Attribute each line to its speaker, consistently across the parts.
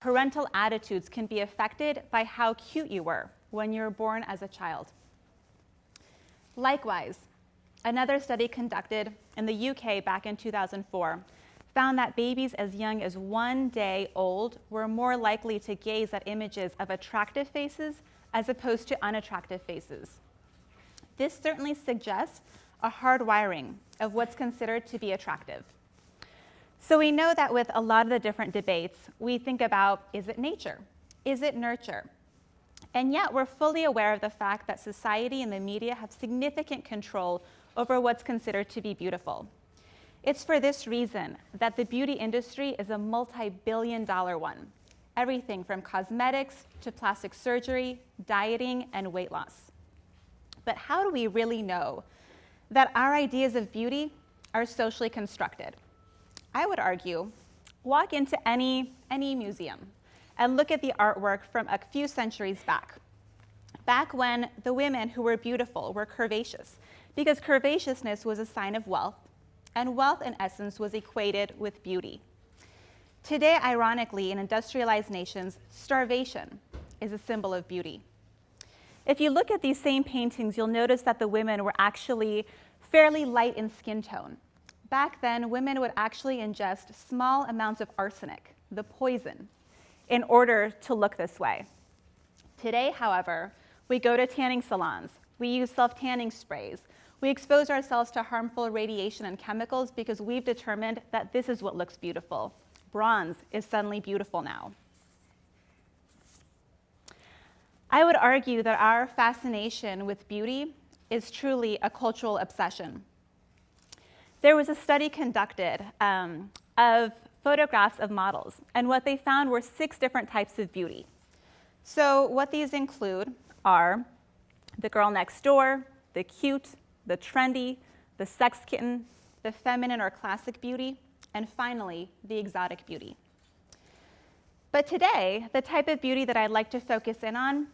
Speaker 1: Parental attitudes can be affected by how cute you were when you were born as a child. Likewise, another study conducted in the UK back in 2004 found that babies as young as 1 day old were more likely to gaze at images of attractive faces as opposed to unattractive faces. This certainly suggests a hardwiring of what's considered to be attractive. So we know that with a lot of the different debates, we think about, is it nature? Is it nurture? And yet we're fully aware of the fact that society and the media have significant control over what's considered to be beautiful. It's for this reason that the beauty industry is a multi-billion-dollar one. Everything from cosmetics to plastic surgery, dieting, and weight loss. But how do we really know that our ideas of beauty are socially constructed? I would argue, walk into any museum and look at the artwork from a few centuries back when the women who were beautiful were curvaceous, because curvaceousness was a sign of wealth, and wealth in essence was equated with beauty. Today, ironically, in industrialized nations, starvation is a symbol of beauty. If you look at these same paintings, you'll notice that the women were actually fairly light in skin tone. Back then, women would actually ingest small amounts of arsenic, the poison, in order to look this way. Today, however, we go to tanning salons, we use self-tanning sprays, we expose ourselves to harmful radiation and chemicals because we've determined that this is what looks beautiful. Bronze is suddenly beautiful now. I would argue that our fascination with beauty is truly a cultural obsession. There was a study conducted of photographs of models, and what they found were 6 different types of beauty. So what these include are the girl next door, the cute, the trendy, the sex kitten, the feminine or classic beauty, and finally, the exotic beauty. But today, the type of beauty that I'd like to focus in on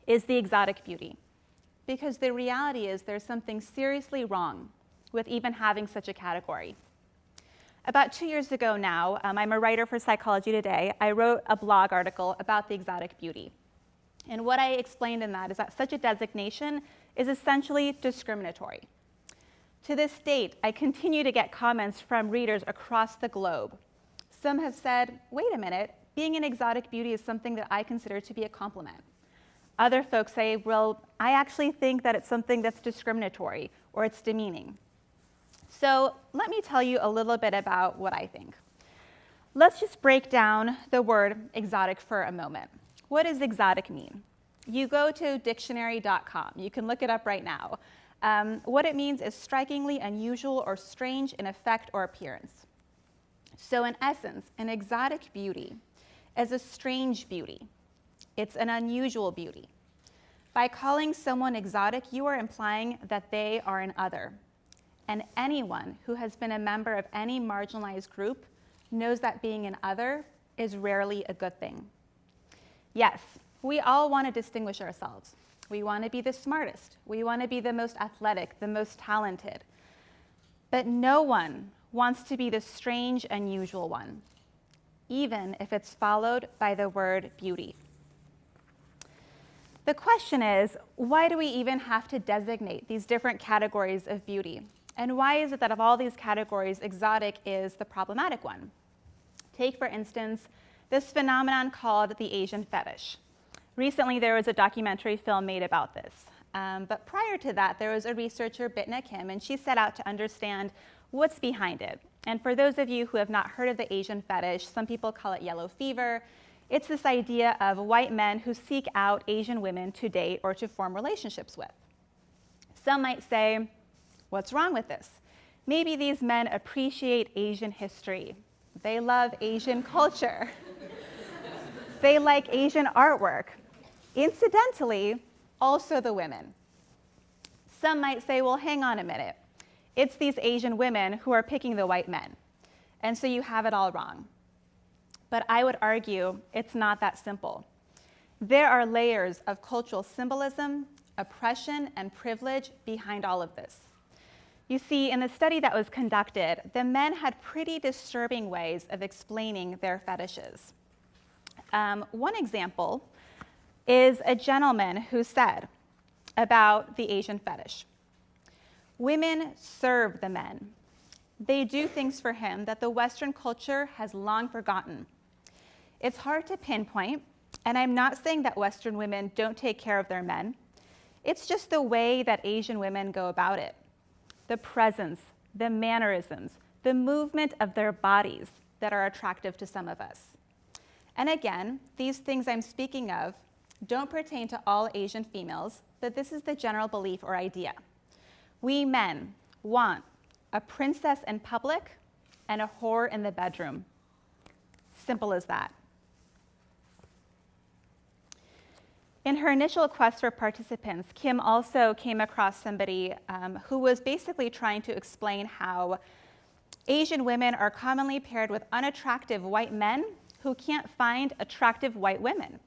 Speaker 1: is the exotic beauty, because the reality is there's something seriously wrong with even having such a category. About 2 years ago now, I'm a writer for Psychology Today. I wrote a blog article about the exotic beauty. And what I explained in that is that such a designation is essentially discriminatory. To this date, I continue to get comments from readers across the globe. Some have said, wait a minute, being an exotic beauty is something that I consider to be a compliment. Other folks say, well, I actually think that it's something that's discriminatory or it's demeaning. So let me tell you a little bit about what I think. Let's just break down the word exotic for a moment. What does exotic mean? You go to dictionary.com. You can look it up right now. What it means is strikingly unusual or strange in effect or appearance. So in essence, an exotic beauty is a strange beauty. It's an unusual beauty. By calling someone exotic, you are implying that they are an other. And anyone who has been a member of any marginalized group knows that being an other is rarely a good thing. Yes, we all want to distinguish ourselves. We want to be the smartest. We want to be the most athletic, the most talented. But no one wants to be the strange, unusual one, even if it's followed by the word beauty. The question is, why do we even have to designate these different categories of beauty? And why is it that of all these categories, exotic is the problematic one? Take, for instance, this phenomenon called the Asian Fetish. Recently, there was a documentary film made about this. But prior to that, there was a researcher, Bitna Kim, and she set out to understand what's behind it. And for those of you who have not heard of the Asian Fetish, some people call it yellow fever. It's this idea of white men who seek out Asian women to date or to form relationships with. Some might say, what's wrong with this? Maybe these men appreciate Asian history. They love Asian culture. They like Asian artwork. Incidentally, also the women. Some might say, well, hang on a minute. It's these Asian women who are picking the white men. And so you have it all wrong. But I would argue it's not that simple. There are layers of cultural symbolism, oppression, and privilege behind all of this. You see, in the study that was conducted, the men had pretty disturbing ways of explaining their fetishes. One example is a gentleman who said about the Asian fetish, "Women serve the men. They do things for him that the Western culture has long forgotten. It's hard to pinpoint, and I'm not saying that Western women don't take care of their men. It's just the way that Asian women go about it. The presence, the mannerisms, the movement of their bodies that are attractive to some of us." And again, these things I'm speaking of don't pertain to all Asian females, but this is the general belief or idea. We men want a princess in public and a whore in the bedroom. Simple as that. In her initial quest for participants, Kim also came across somebody who was basically trying to explain how Asian women are commonly paired with unattractive white men who can't find attractive white women.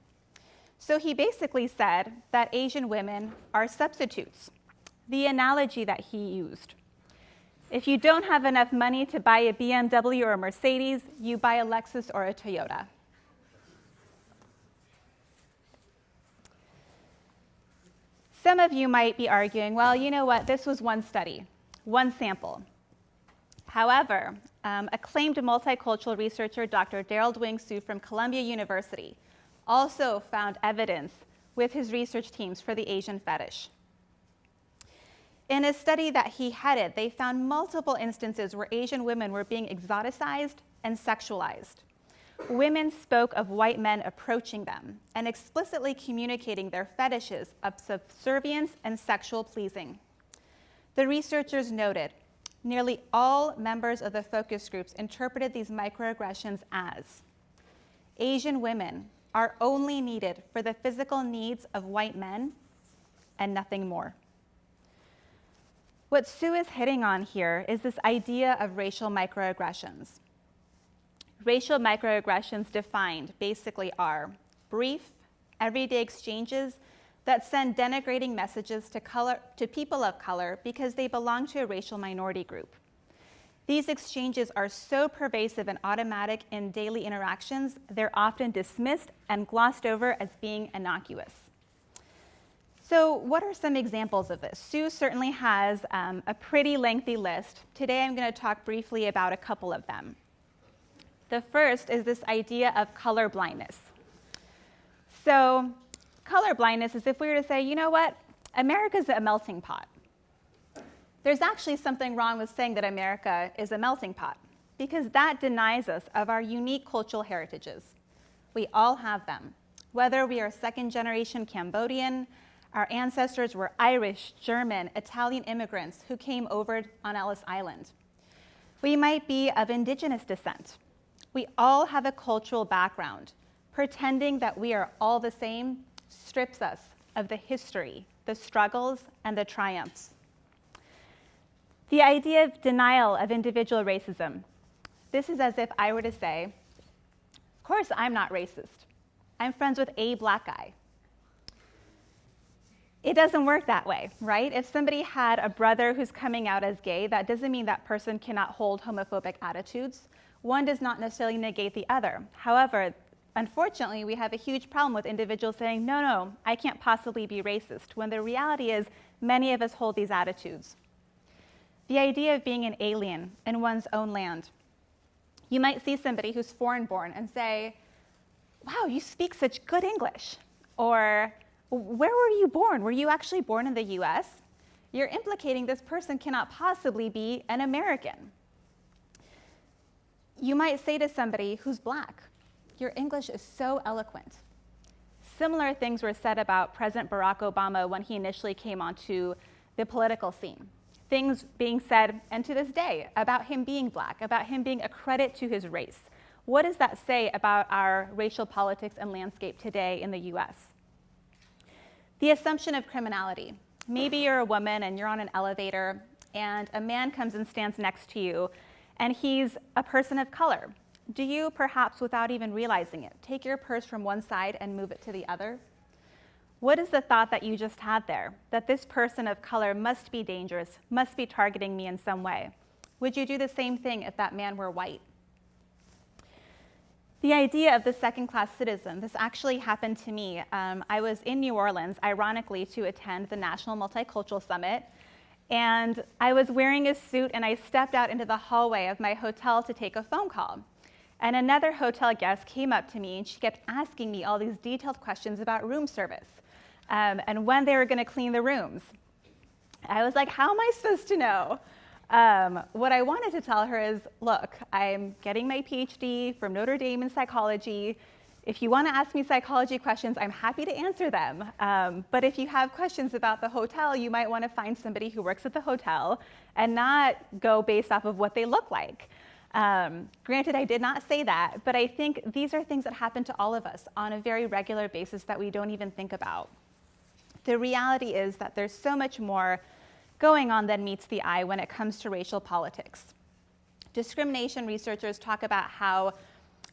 Speaker 1: So he basically said that Asian women are substitutes, the analogy that he used. If you don't have enough money to buy a BMW or a Mercedes, you buy a Lexus or a Toyota. Some of you might be arguing, well, you know what, this was one study, one sample. However, acclaimed multicultural researcher Dr. Daryl Dwing-Sue from Columbia University also found evidence with his research teams for the Asian fetish. In a study that he headed, they found multiple instances where Asian women were being exoticized and sexualized. Women spoke of white men approaching them and explicitly communicating their fetishes of subservience and sexual pleasing. The researchers noted nearly all members of the focus groups interpreted these microaggressions as Asian women are only needed for the physical needs of white men and nothing more. What Sue is hitting on here is this idea of racial microaggressions. Racial microaggressions defined basically are brief, everyday exchanges that send denigrating messages to people of color because they belong to a racial minority group. These exchanges are so pervasive and automatic in daily interactions, they're often dismissed and glossed over as being innocuous. So what are some examples of this? Sue certainly has a pretty lengthy list. Today I'm going to talk briefly about a couple of them. The first is this idea of color blindness. So color blindness is if we were to say, you know what, America's a melting pot. There's actually something wrong with saying that America is a melting pot, because that denies us of our unique cultural heritages. We all have them. Whether we are second-generation Cambodian, our ancestors were Irish, German, Italian immigrants who came over on Ellis Island. We might be of indigenous descent. We all have a cultural background. Pretending that we are all the same strips us of the history, the struggles, and the triumphs. The idea of denial of individual racism. This is as if I were to say, of course I'm not racist. I'm friends with a black guy. It doesn't work that way, right? If somebody had a brother who's coming out as gay, that doesn't mean that person cannot hold homophobic attitudes. One does not necessarily negate the other. However, unfortunately, we have a huge problem with individuals saying, no, I can't possibly be racist, when the reality is many of us hold these attitudes. The idea of being an alien in one's own land. You might see somebody who's foreign-born and say, wow, you speak such good English. Or, where were you born? Were you actually born in the US? You're implicating this person cannot possibly be an American. You might say to somebody who's black, your English is so eloquent. Similar things were said about President Barack Obama when he initially came onto the political scene. Things being said, and to this day, about him being black, about him being a credit to his race. What does that say about our racial politics and landscape today in the US? The assumption of criminality. Maybe you're a woman and you're on an elevator and a man comes and stands next to you and he's a person of color. Do you, perhaps without even realizing it, take your purse from one side and move it to the other? What is the thought that you just had there? That this person of color must be dangerous, must be targeting me in some way. Would you do the same thing if that man were white? The idea of the second-class citizen, this actually happened to me. I was in New Orleans, ironically, to attend the National Multicultural Summit, and I was wearing a suit, and I stepped out into the hallway of my hotel to take a phone call. And another hotel guest came up to me, and she kept asking me all these detailed questions about room service and when they were going to clean the rooms. I was like, how am I supposed to know? What I wanted to tell her is, look, I'm getting my PhD from Notre Dame in psychology. If you want to ask me psychology questions, I'm happy to answer them. But if you have questions about the hotel, you might want to find somebody who works at the hotel and not go based off of what they look like. Granted, I did not say that, but I think these are things that happen to all of us on a very regular basis that we don't even think about. The reality is that there's so much more going on than meets the eye when it comes to racial politics. Discrimination researchers talk about how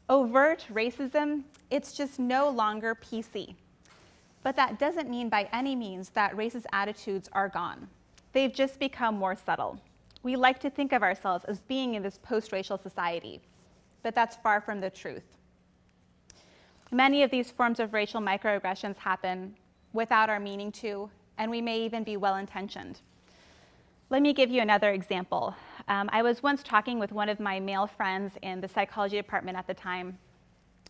Speaker 1: overt racism, it's just no longer PC. But that doesn't mean by any means that racist attitudes are gone. They've just become more subtle. We like to think of ourselves as being in this post-racial society, but that's far from the truth. Many of these forms of racial microaggressions happen without our meaning to, and we may even be well-intentioned. Let me give you another example. I was once talking with one of my male friends in the psychology department at the time.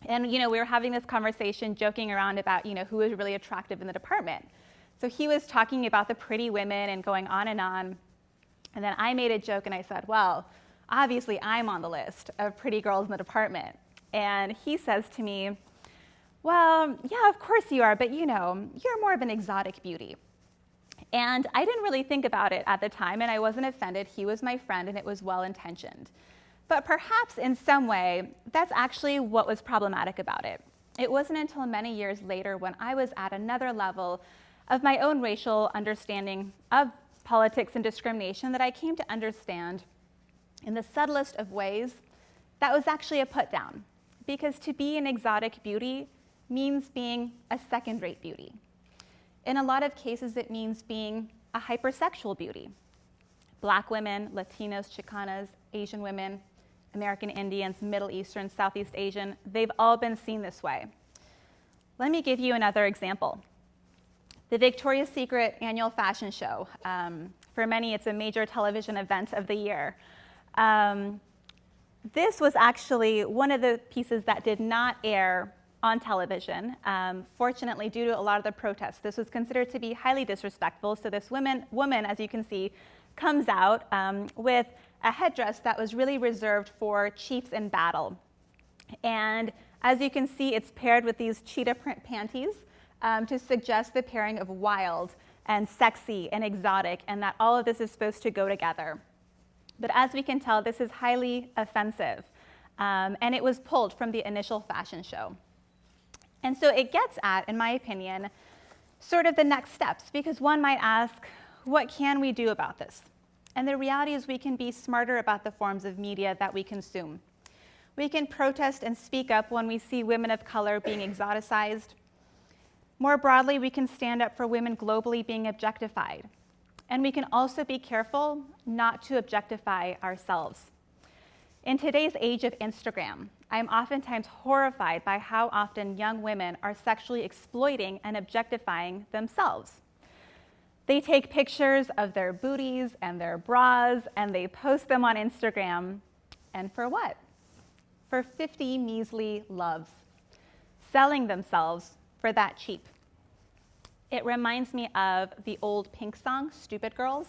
Speaker 1: And we were having this conversation, joking around about who was really attractive in the department. So he was talking about the pretty women and going on. And then I made a joke and I said, well, obviously I'm on the list of pretty girls in the department. And he says to me, well, yeah, of course you are, but you're more of an exotic beauty. And I didn't really think about it at the time, and I wasn't offended. He was my friend, and it was well-intentioned. But perhaps in some way, that's actually what was problematic about it. It wasn't until many years later when I was at another level of my own racial understanding of politics and discrimination that I came to understand in the subtlest of ways that was actually a put-down. Because to be an exotic beauty means being a second-rate beauty. In a lot of cases, it means being a hypersexual beauty. Black women, Latinos, Chicanas, Asian women, American Indians, Middle Eastern, Southeast Asian, they've all been seen this way. Let me give you another example. The Victoria's Secret annual fashion show. For many, it's a major television event of the year. This was actually one of the pieces that did not air on television. Fortunately, due to a lot of the protests, this was considered to be highly disrespectful. So this woman, as you can see, comes out with a headdress that was really reserved for chiefs in battle. And as you can see, it's paired with these cheetah print panties to suggest the pairing of wild and sexy and exotic, and that all of this is supposed to go together. But as we can tell, this is highly offensive, and it was pulled from the initial fashion show. And so it gets at, in my opinion, sort of the next steps, because one might ask, what can we do about this? And the reality is we can be smarter about the forms of media that we consume. We can protest and speak up when we see women of color being exoticized. More broadly, we can stand up for women globally being objectified. And we can also be careful not to objectify ourselves. In today's age of Instagram, I'm oftentimes horrified by how often young women are sexually exploiting and objectifying themselves. They take pictures of their booties and their bras, and they post them on Instagram. And for what? For 50 measly loves, selling themselves for that cheap. It reminds me of the old Pink song, Stupid Girls.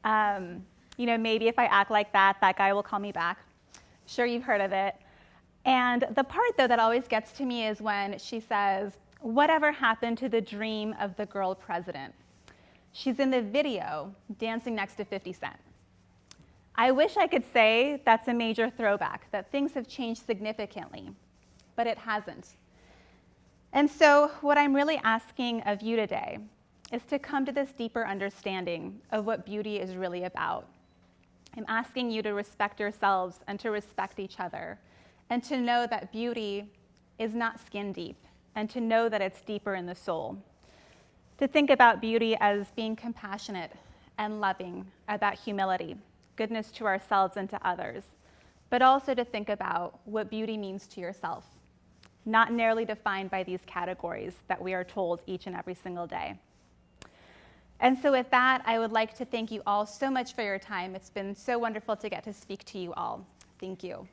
Speaker 1: Maybe if I act like that, that guy will call me back. Sure, you've heard of it. And the part, though, that always gets to me is when she says, whatever happened to the dream of the girl president? She's in the video dancing next to 50 Cent. I wish I could say that's a major throwback, that things have changed significantly, but it hasn't. And so what I'm really asking of you today is to come to this deeper understanding of what beauty is really about. I'm asking you to respect yourselves and to respect each other, and to know that beauty is not skin deep, and to know that it's deeper in the soul. To think about beauty as being compassionate and loving, about humility, goodness to ourselves and to others, but also to think about what beauty means to yourself not narrowly defined by these categories that we are told each and every single day. And so with that, I would like to thank you all so much for your time. It's been so wonderful to get to speak to you all. Thank you.